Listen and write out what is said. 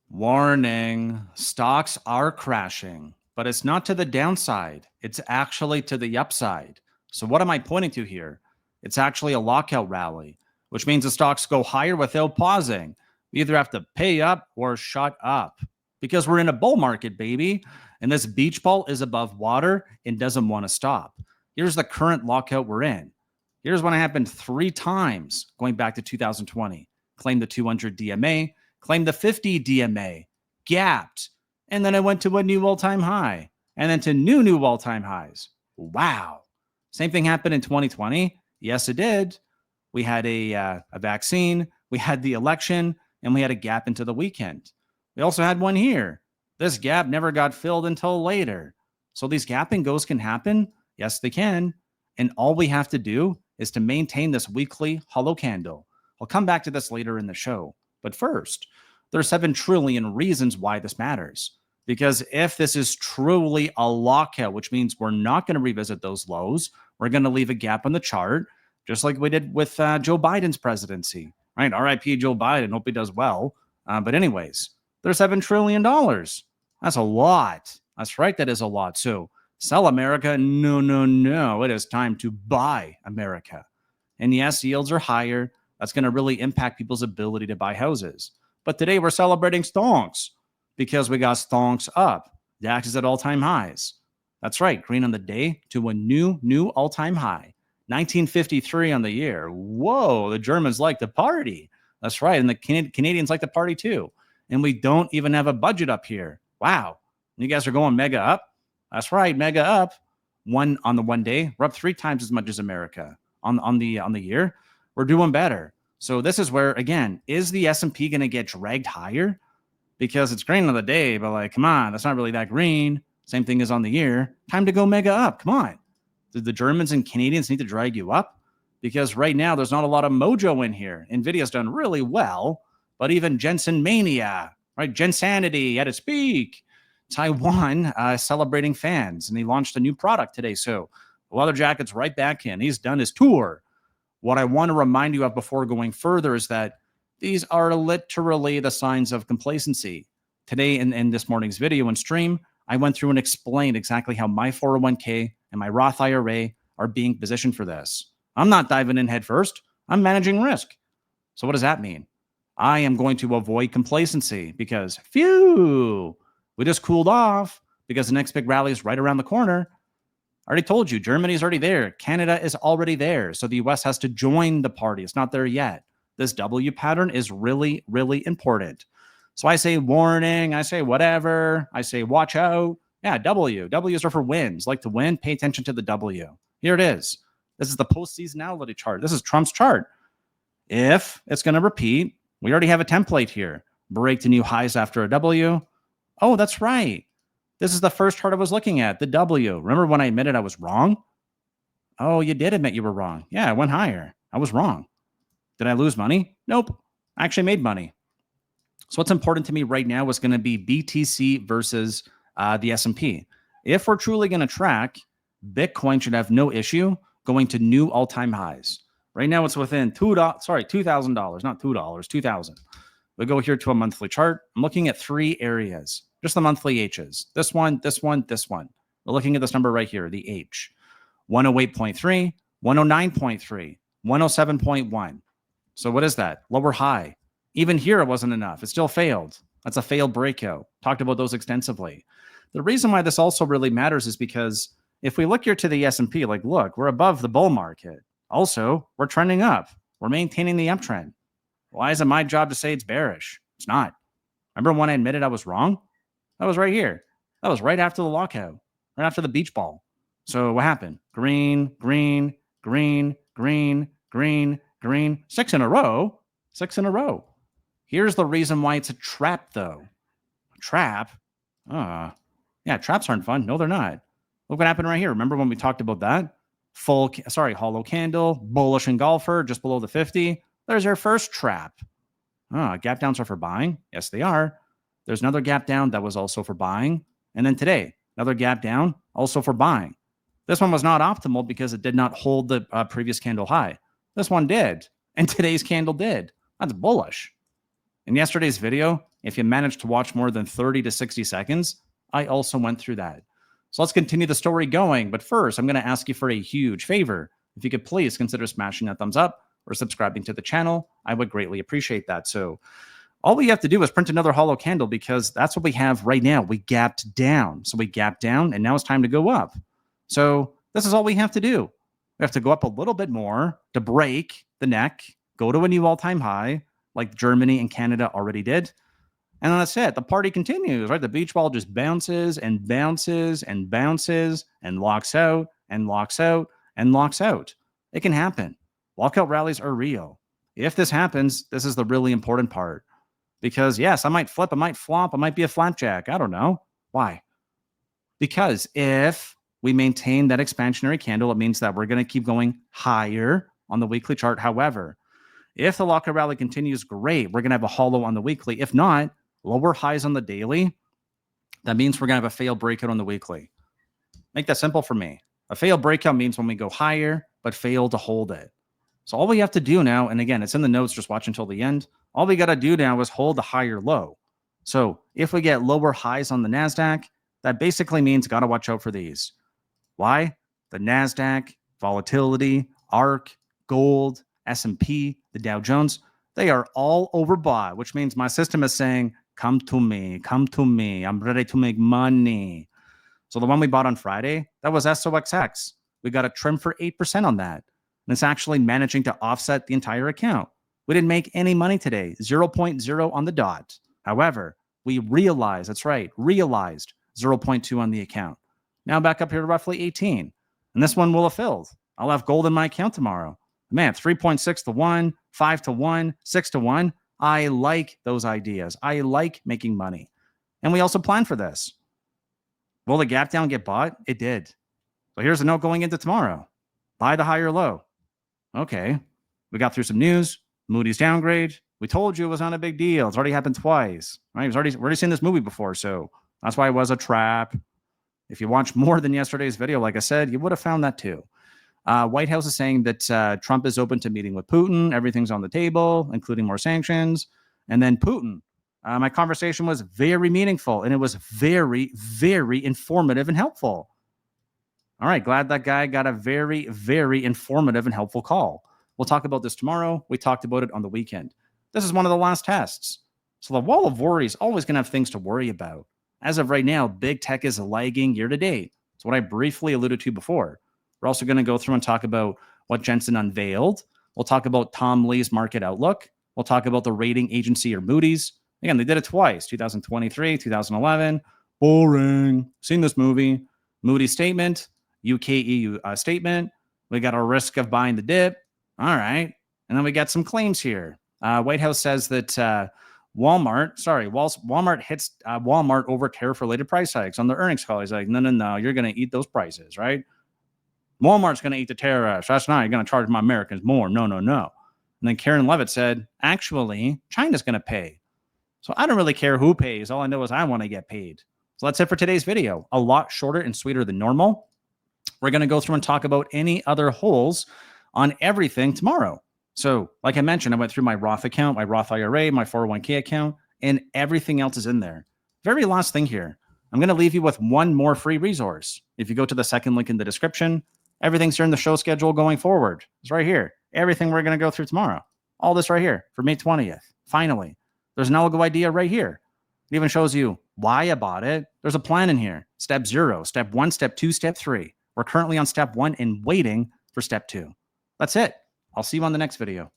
Warning, stocks are crashing, but it's not to the downside. It's actually to the upside. So what am I pointing to here? It's actually a lockout rally, which means the stocks go higher without pausing. We either have to pay up or shut up because we're in a bull market, baby. And this beach ball is above water and doesn't want to stop. Here's the current lockout we're in. Here's when it happened 3 times going back to 2020. Claimed the 200 DMA, claimed the 50 DMA, gapped, and then it went to a new all-time high, and then to new all-time highs. Wow. Same thing happened in 2020. Yes, it did. We had a vaccine, we had the election, and we had a gap into the weekend. We also had one here. This gap never got filled until later. So these gap and goes can happen. Yes, they can. And all we have to do is to maintain this weekly hollow candle. I'll come back to this later in the show. But first, there are 7 trillion reasons why this matters. Because if this is truly a lockout, which means we're not going to revisit those lows, we're going to leave a gap on the chart, just like we did with Joe Biden's presidency. Right? RIP Joe Biden. Hope he does well. But anyways, there's $7 trillion. That's a lot. That's right. That is a lot. So sell America. No. It is time to buy America. And yes, yields are higher. That's going to really impact people's ability to buy houses. But today we're celebrating stonks because we got stonks up. DAX is at all-time highs. That's right. Green on the day to a new all-time high. 1953 on the year. Whoa, the Germans like to party. That's right. And the Canadians like to party too. And we don't even have a budget up here. Wow. You guys are going mega up. That's right. Mega up. On the one day. We're up 3 times as much as America on the year. We're doing better. So this is where, again, is the S&P going to get dragged higher? Because it's green on the day, but like, come on, that's not really that green. Same thing as on the year. Time to go mega up. Come on. Do the Germans and Canadians need to drag you up? Because right now, there's not a lot of mojo in here. NVIDIA's done really well, but even Jensen Mania, right? Jensanity at its peak. Taiwan celebrating fans, and he launched a new product today. So the leather jacket's right back in. He's done his tour. What I want to remind you of before going further is that these are literally the signs of complacency. Today in this morning's video and stream, I went through and explained exactly how my 401k and my Roth IRA are being positioned for this. I'm not diving in head first. I'm managing risk. So what does that mean? I am going to avoid complacency because, phew, we just cooled off because the next big rally is right around the corner. I already told you, Germany's already there. Canada is already there. So the US has to join the party. It's not there yet. This W pattern is really, really important. So I say warning, I say whatever, I say watch out. Yeah, W. W's are for wins. Like to win, pay attention to the W. Here it is. This is the post-seasonality chart. This is Trump's chart. If it's going to repeat, we already have a template here. Break to new highs after a W. Oh, that's right. This is the first chart I was looking at, the W. Remember when I admitted I was wrong? Oh, you did admit you were wrong. Yeah, I went higher. I was wrong. Did I lose money? Nope. I actually made money. So what's important to me right now is going to be BTC versus the S&P. If we're truly going to track, Bitcoin should have no issue going to new all-time highs. Right now it's within $2,000, not $2, 2,000. We go here to a monthly chart. I'm looking at 3 areas, just the monthly H's. This one, this one, this one. We're looking at this number right here, the H. 108.3, 109.3, 107.1. So what is that? Lower high. Even here, it wasn't enough. It still failed. That's a failed breakout. Talked about those extensively. The reason why this also really matters is because if we look here to the S&P, like, look, we're above the bull market. Also, we're trending up. We're maintaining the uptrend. Why is it my job to say it's bearish? It's not. Remember when I admitted I was wrong? That was right here. That was right after the lockout, right after the beach ball. So what happened? Green, green, green, green, green, green. 6 in a row. 6 in a row. Here's the reason why it's a trap, though. A trap? Yeah, traps aren't fun. No, they're not. Look what happened right here. Remember when we talked about that? Hollow candle, bullish engulfer, just below the 50. There's our first trap. Gap downs are for buying. Yes, they are. There's another gap down that was also for buying. And then today, another gap down, also for buying. This one was not optimal because it did not hold the previous candle high. This one did. And today's candle did. That's bullish. In yesterday's video, If you manage to watch more than 30 to 60 seconds, I also went through that. So let's continue the story going. But first, I'm going to ask you for a huge favor. If you could please consider smashing that thumbs up or subscribing to the channel, I would greatly appreciate that. So all we have to do is print another hollow candle because that's what we have right now. We gapped down. So we gapped down and now it's time to go up. So this is all we have to do. We have to go up a little bit more to break the neck, go to a new all-time high like Germany and Canada already did. And then that's it. The party continues, right? The beach ball just bounces and bounces and bounces and locks out and locks out and locks out. It can happen. Lockout rallies are real. If this happens, this is the really important part. Because yes, I might flip, I might flop, I might be a flapjack. I don't know. Why? Because if we maintain that expansionary candle, it means that we're going to keep going higher on the weekly chart. However, if the lockout rally continues, great. We're going to have a hollow on the weekly. If not, lower highs on the daily, that means we're going to have a failed breakout on the weekly. Make that simple for me. A failed breakout means when we go higher, but fail to hold it. So all we have to do now, and again, it's in the notes, just watch until the end. All we got to do now is hold the higher low. So if we get lower highs on the NASDAQ, that basically means got to watch out for these. Why? The NASDAQ, volatility, ARK, gold, S&P, the Dow Jones, they are all overbought, which means my system is saying, come to me, I'm ready to make money. So the one we bought on Friday, that was SOXX. We got a trim for 8% on that. And it's actually managing to offset the entire account. We didn't make any money today, 0.0 on the dot. However, we realized, that's right, realized 0.2 on the account. Now back up here to roughly 18. And this one will have filled. I'll have gold in my account tomorrow. Man, 3.6 to 1, 5 to 1, 6 to 1. I like those ideas. I like making money. And we also plan for this. Will the gap down get bought? It did. So here's a note going into tomorrow. Buy the higher low. Okay. We got through some news. Moody's downgrade. We told you it was not a big deal. It's already happened twice. Right? We've already seen this movie before, so that's why it was a trap. If you watched more than yesterday's video, like I said, you would have found that too. White House is saying that Trump is open to meeting with Putin. Everything's on the table, including more sanctions. And then Putin. My conversation was very meaningful, and it was very, very informative and helpful. All right, glad that guy got a very, very informative and helpful call. We'll talk about this tomorrow. We talked about it on the weekend. This is one of the last tests. So the wall of worry is always going to have things to worry about. As of right now, big tech is lagging year to date. It's what I briefly alluded to before. We're also going to go through and talk about what Jensen unveiled. We'll talk about Tom Lee's market outlook. We'll talk about the rating agency or Moody's. Again, they did it twice, 2023, 2011. Boring. Seen this movie. Moody's statement, UK EU statement. We got a risk of buying the dip. All right. And then we got some claims here. White House says that Walmart hits Walmart over tariff-related price hikes on their earnings call. He's like, no, you're going to eat those prices, right? Walmart's going to eat the tariffs. That's not, you're going to charge my Americans more. No. And then Karen Levitt said, actually, China's going to pay. So I don't really care who pays. All I know is I want to get paid. So that's it for today's video. A lot shorter and sweeter than normal. We're going to go through and talk about any other holes on everything tomorrow. So like I mentioned, I went through my Roth account, my Roth IRA, my 401k account, and everything else is in there. Very last thing here. I'm going to leave you with one more free resource. If you go to the second link in the description, everything's here in the show schedule going forward. It's right here. Everything we're going to go through tomorrow. All this right here for May 20th. Finally, there's an algo idea right here. It even shows you why I bought it. There's a plan in here. Step 0, step 1, step 2, step 3. We're currently on step 1 and waiting for step 2. That's it. I'll see you on the next video.